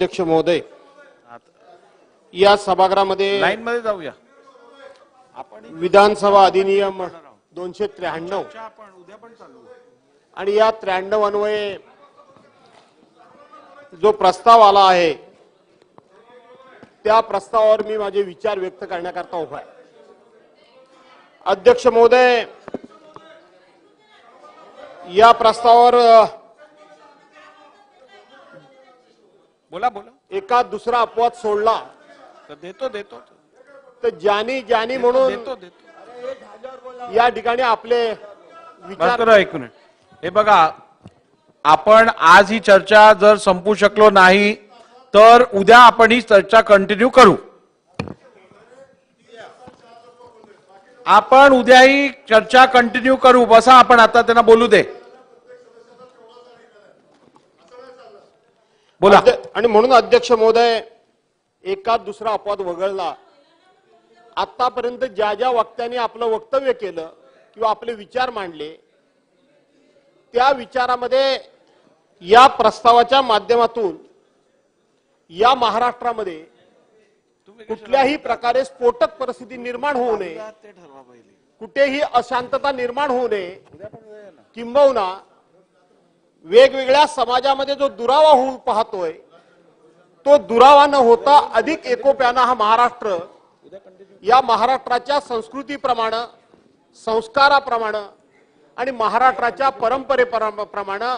अध्यक्ष महोदय, या सभागृहामध्ये लाईन मध्ये जाऊया आपण. विधानसभा अधिनियम 293 आणि या 93 अन्वये जो प्रस्ताव आला आहे त्या प्रस्तावावर मी माझे विचार व्यक्त करण्याकरता उभा आहे. अध्यक्ष महोदय, या प्रस्तावावर बोला बोला. एका दुसरा अपवाद सोडला तर देतो तर ज्यानी म्हणून देतो. या ठिकाणी आपले विचार एक मिनिट. हे बघा, आपण आज ही चर्चा जर संपू शकलो नाही तर उद्या आपण ही चर्चा कंटिन्यू करू. आपण उद्या ही चर्चा कंटिन्यू करू. बसा, आपण आता त्यांना बोलू दे. बोला. आणि म्हणून अध्यक्ष महोदय, एका दुसरा अपवाद वगळला. आतापर्यंत ज्या ज्या वक्त्यांनी आपलं वक्तव्य केलं किंवा आपले विचार मांडले त्या विचारामध्ये या प्रस्तावाच्या माध्यमातून या महाराष्ट्रामध्ये कुठल्याही प्रकारे स्फोटक परिस्थिती निर्माण होऊ नये, कुठेही अशांतता निर्माण होऊ नये, किंबहुना वेगवेगळ्या समाजामध्ये जो दुरावा होऊ पाहतोय तो दुरावा न होता अधिक एकोप्यानं हा महाराष्ट्र, या महाराष्ट्राच्या संस्कृतीप्रमाणे, संस्काराप्रमाणे आणि महाराष्ट्राच्या परंपरेप्रमाणे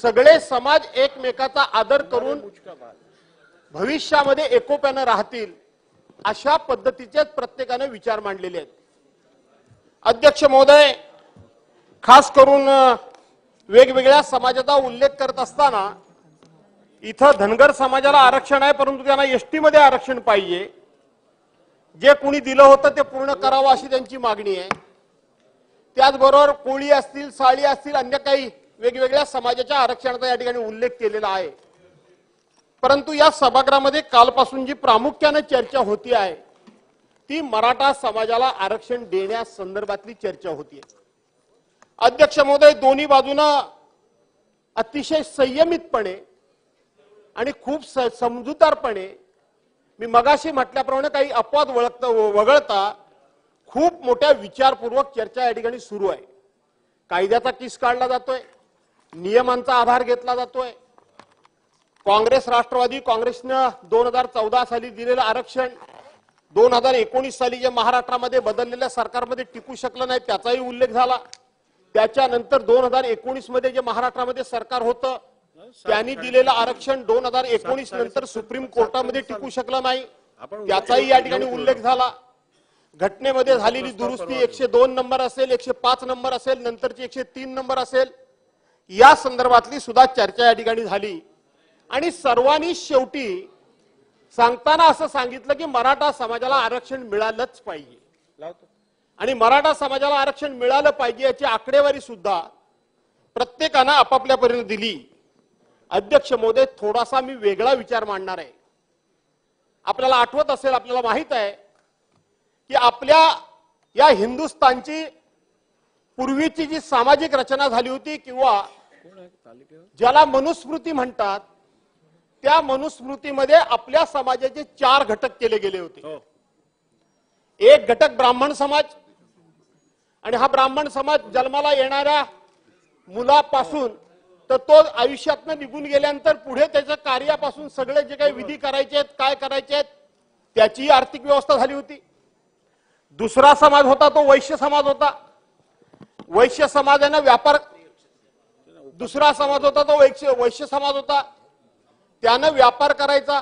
सगळे समाज एकमेकाचा आदर करून भविष्यामध्ये एकोप्यानं राहतील अशा पद्धतीचे प्रत्येकाने विचार मांडलेले आहेत. अध्यक्ष महोदय, खास करून वेगवेगळ्या समाजाचा उल्लेख करत असताना इथं धनगर समाजाला आरक्षण आहे, परंतु त्यांना एसटी मध्ये आरक्षण पाहिजे. जे कोणी दिलं होतं ते पूर्ण करावं अशी त्यांची मागणी आहे. त्याचबरोबर कोळी असतील, साळी असतील, अन्य काही वेगवेगळ्या समाजाच्या आरक्षणाचा या ठिकाणी उल्लेख केलेला आहे. परंतु या सभागृहामध्ये कालपासून जी प्रामुख्याने चर्चा होती आहे ती मराठा समाजाला आरक्षण देण्यासंदर्भातली चर्चा होती आहे. अध्यक्ष महोदय, दोन्ही बाजूनं अतिशय संयमितपणे आणि खूप समजूतदारपणे, मी मगाशी म्हटल्याप्रमाणे काही अपवाद वगळता खूप मोठ्या विचारपूर्वक चर्चा या ठिकाणी सुरू आहे. कायद्याचा किस काढला जातोय, नियमांचा आधार घेतला जातोय. काँग्रेस, राष्ट्रवादी काँग्रेसनं 2014 साली दिलेलं आरक्षण 2019 साली जे महाराष्ट्रामध्ये बदललेल्या सरकारमध्ये टिकू शकलं नाही त्याचाही उल्लेख झाला. त्याच्यानंतर 2019 मध्ये जे महाराष्ट्रामध्ये सरकार होतं त्यांनी दिलेलं आरक्षण 2019 नंतर सुप्रीम कोर्टामध्ये टिकू शकलं नाही त्याचाही या ठिकाणी उल्लेख झाला. घटनेमध्ये झालेली दुरुस्ती 102 नंबर असेल, 105 नंबर असेल, नंतरची 103 नंबर असेल, या संदर्भातली सुद्धा चर्चा या ठिकाणी झाली. आणि सर्वांनी शेवटी सांगताना असं सांगितलं की मराठा समाजाला आरक्षण मिळालंच पाहिजे आणि मराठा समाजाला आरक्षण मिळालं पाहिजे याची आकडेवारी सुद्धा प्रत्येकानं आपापल्या परीने दिली. अध्यक्ष महोदय, थोडासा मी वेगळा विचार मांडणार आहे. आपल्याला आठवत असेल, आपल्याला माहित आहे की आपल्या या हिंदुस्थानची पूर्वीची जी सामाजिक रचना झाली होती किंवा ज्याला मनुस्मृती म्हणतात त्या मनुस्मृतीमध्ये आपल्या समाजाचे 4 घटक केले गेले होते. एक घटक ब्राह्मण समाज, आणि हा ब्राह्मण समाज जन्माला येणाऱ्या मुलापासून तर तो आयुष्यातनं निघून गेल्यानंतर पुढे त्याच्या कार्यापासून सगळे जे काही विधी करायचे आहेत, काय करायचे आहेत त्याची आर्थिक व्यवस्था झाली होती. दुसरा समाज होता तो वैश्य समाज होता. वैश्य समाजाने व्यापार, दुसरा समाज होता तो वैश्य समाज होता. त्यानं व्यापार करायचा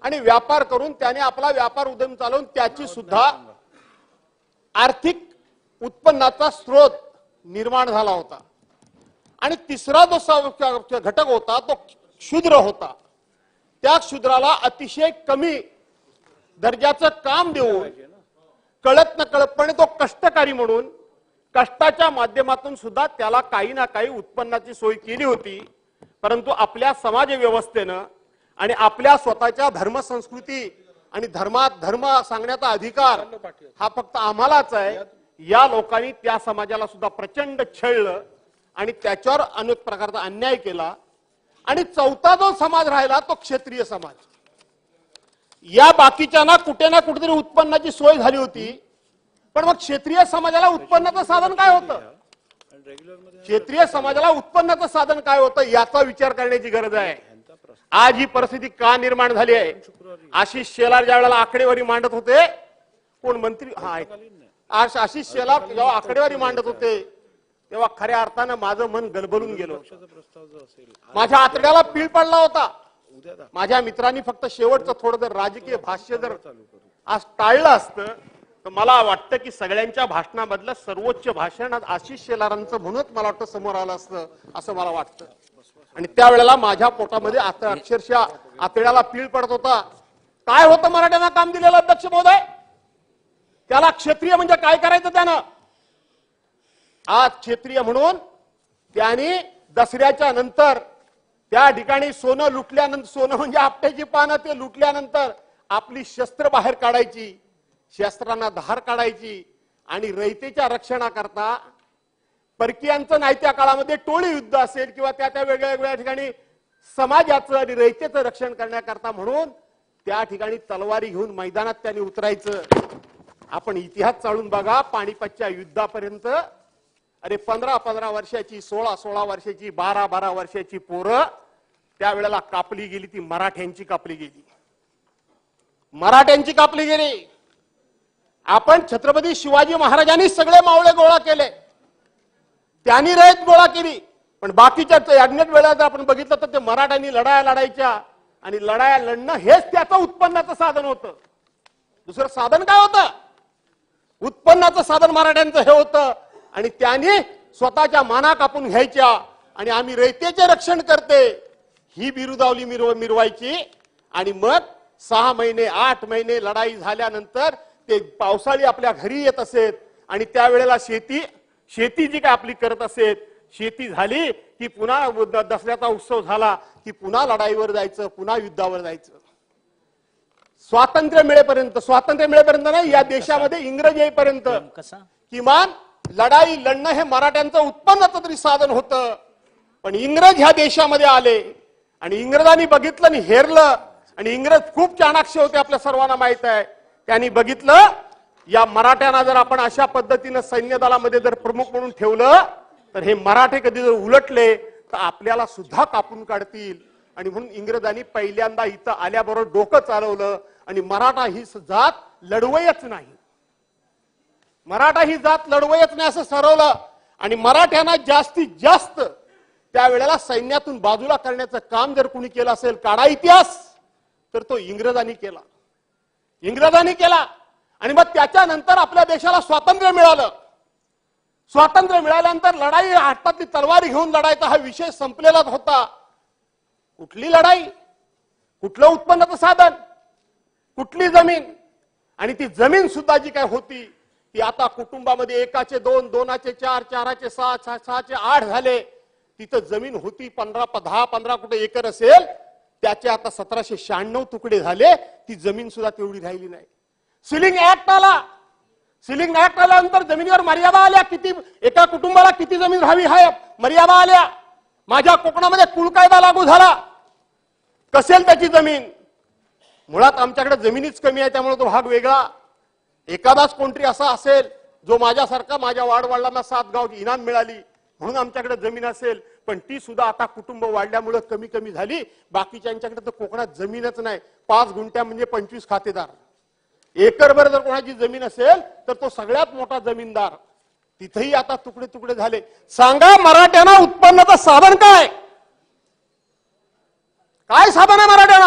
आणि व्यापार करून त्याने आपला व्यापार उद्यम चालवून त्याची सुद्धा आर्थिक उत्पन्नाचा स्रोत निर्माण झाला होता. आणि तिसरा जो घटक होता तो शूद्र होता. त्या शूद्राला अतिशय कमी दर्जाचं काम देऊन कळत न कळतपणे तो कष्टकारी म्हणून कष्टाच्या माध्यमातून सुद्धा त्याला काही ना काही उत्पन्नाची सोय केली होती. परंतु आपल्या समाज व्यवस्थेनं आणि आपल्या स्वतःच्या धर्म संस्कृती आणि धर्म सांगण्याचा अधिकार हा फक्त आम्हालाच आहे, या लोकांनी त्या समाजाला सुद्धा प्रचंड छळलं आणि त्याच्यावर अनेक प्रकारचा अन्याय केला. आणि चौथा जो समाज राहिला तो क्षत्रिय समाज. या बाकीच्यांना कुठे ना कुठेतरी उत्पन्नाची सोय झाली होती, पण मग क्षत्रिय समाजाला उत्पन्नाचं साधन काय होतं? क्षेत्रीय समाजाला उत्पन्नाचं साधन काय होतं याचा विचार करण्याची गरज आहे. आज ही परिस्थिती का निर्माण झाली आहे? आशिष शेलार ज्या वेळेला आकडेवारी मांडत होते, कोण मंत्री, आशिष शेलार जेव्हा आकडेवारी मांडत होते तेव्हा खऱ्या अर्थानं माझं मन गलबलून गेलं. माझ्या आतड्याला पीळ पडला होता. माझ्या मित्रांनी फक्त शेवटचं थोडं जर राजकीय भाष्य जर आज टाळलं असतं तर मला वाटतं की सगळ्यांच्या भाषणामधलं सर्वोच्च भाषण आज आशिष शेलारांचं म्हणूनच मला वाटतं समोर आलं असतं असं मला वाटतं. आणि त्यावेळेला माझ्या पोटामध्ये अक्षरशः आतड्याला पीळ पडत होता. काय होतं मराठ्यांना काम दिलेलं अध्यक्ष महोदय? त्याला क्षत्रिय म्हणजे काय करायचं त्यानं? आज क्षत्रिय म्हणून त्यांनी दसऱ्याच्या नंतर त्या ठिकाणी सोनं लुटल्यानंतर, सोनं म्हणजे आपट्याची पानं, ते लुटल्यानंतर आपली शस्त्र बाहेर काढायची, शस्त्रांना धार काढायची आणि रयतेच्या रक्षणाकरता परकीयांचं नाही त्या काळामध्ये टोळी युद्ध असेल किंवा त्या वेगवेगळ्या ठिकाणी समाजाचं आणि रयतेचं रक्षण करण्याकरता म्हणून त्या ठिकाणी तलवारी घेऊन मैदानात त्यांनी उतरायचं. आपण इतिहास चाळून बघा, पानिपतच्या युद्धापर्यंत अरे 15-15 वर्षाची, 16-16 वर्षाची, 12-12 वर्षाची पोरं त्यावेळेला कापली गेली. ती मराठ्यांची कापली गेली, मराठ्यांची कापली गेली. आपण छत्रपती शिवाजी महाराजांनी सगळे मावळे गोळा केले, त्यांनी रयत गोळा केली, पण बाकीच्या अनेक वेळा जर आपण बघितलं तर ते मराठ्यांनी लढाया लढायच्या आणि लढाया लढणं हेच त्याचं उत्पन्नाचं साधन होतं. दुसरं साधन काय होतं? उत्पन्नाचं साधन मराठ्यांचं हे होतं. आणि त्यांनी स्वतःच्या माना कापून घ्यायच्या आणि आम्ही रयतेचे रक्षण करते ही बिरुदावली मिरवायची. आणि मग 6 महिने 8 महिने लढाई झाल्यानंतर ते पावसाळी आपल्या घरी येत असेल आणि त्यावेळेला शेती जी काय आपली करत असेल, शेती झाली की पुन्हा दसऱ्याचा उत्सव झाला की पुन्हा लढाईवर जायचं, पुन्हा युद्धावर जायचं. स्वातंत्र्य मिळेपर्यंत नाही, या देशामध्ये इंग्रज येईपर्यंत किमान लढाई लढणं हे मराठ्यांचं उत्पन्नाचं तरी साधन होतं. पण इंग्रज ह्या देशामध्ये आले आणि इंग्रजांनी बघितलं आणि हेरलं. आणि इंग्रज खूप चाणाक्ष होते, आपल्या सर्वांना माहित आहे. त्यांनी बघितलं या मराठ्यांना जर आपण अशा पद्धतीनं सैन्य दलामध्ये जर प्रमुख म्हणून ठेवलं तर हे मराठे कधी जर उलटले तर आपल्याला सुद्धा कापून काढतील. आणि म्हणून इंग्रजांनी पहिल्यांदा इथं आल्याबरोबर डोकं चालवलं आणि मराठा ही जात लढवयच नाही, मराठा ही जात लढवयच नाही असं ठरवलं. आणि मराठ्यांना जास्तीत जास्त त्यावेळेला सैन्यातून बाजूला करण्याचं काम जर कुणी केलं असेल काढा इतिहास, तर तो इंग्रजांनी केला. आणि मग त्याच्यानंतर आपल्या देशाला स्वातंत्र्य मिळालं. स्वातंत्र्य मिळाल्यानंतर लढाई, हातातली तलवारी घेऊन लढायचा हा विषय संपलेलाच होता. कुठली लढाई, कुठलं उत्पन्नाचं साधन, कुठली जमीन? आणि ती जमीन सुद्धा जी काय होती ती आता कुटुंबामध्ये 1चे 2, 2चे 4, 4चे 6, 6चे 8 झाले. तिथं जमीन होती 10-15 कुठे एकर असेल, त्याचे आता 1796 तुकडे झाले. ती जमीन सुद्धा तेवढी राहिली नाही. सिलिंग ऍक्ट आल्यानंतर जमिनीवर मर्यादा आल्या. किती एका कुटुंबाला किती जमीन राहावी हा मर्यादा आल्या. माझ्या कोकणामध्ये कुळ कायदा लागू झाला. कसेल त्याची जमीन? मुळात आमच्याकडे जमिनीच कमी आहे, त्यामुळे तो भाग वेगळा. एखादाच कोणतरी असा असेल जो माझ्यासारखा, माझ्या वाडवडिलांना 7 गाव इनाम मिळाली म्हणून आमच्याकडे जमीन असेल, पण ती सुद्धा आता कुटुंब वाढल्यामुळे कमी झाली. बाकीच्यांच्याकडे तर कोकणात जमीनच नाही. 5 गुंठ्या म्हणजे 25 खातेदार. एकरभर जर कोणाची जमीन असेल तर तो सगळ्यात मोठा जमीनदार. तिथेही आता तुकडे झाले. सांगा मराठ्यांना उत्पन्नाचं साधन काय साधन आहे मराठ्यांना?